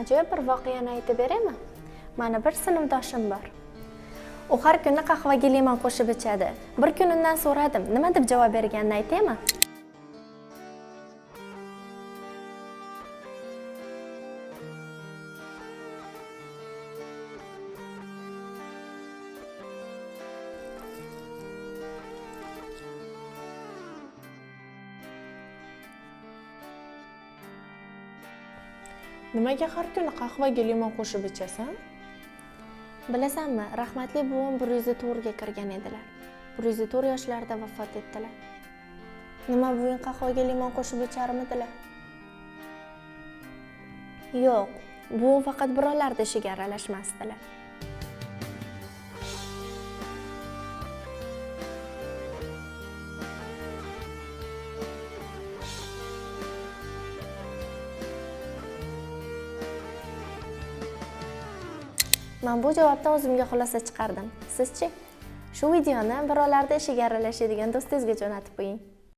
Ajoyib bir voqeani aytib beraymi? Mana bir sinfdoshim bor. U har kuni qahvaga limon qo'shib ichadi. Bir kun undan so'radim, nima deb javob berganini aytaymi? Nimaga har kuni qahvaga limon qo'shib ichasan? Bilasanmi, rahmatli buvim 104 ga kirgan edilar. 104 yoshlarida vafot etdilar. Nima buving qahvaga limon qo'shib icharmidilar? Yo'q, buvim faqat birovlarning ishiga aralashmasdilar. Men bu javobdan o'zimga xulosa chiqardim. Sizchi? Shu videoni birovlarning ishiga aralashadigan do'stingizga jo'natib qo'ying.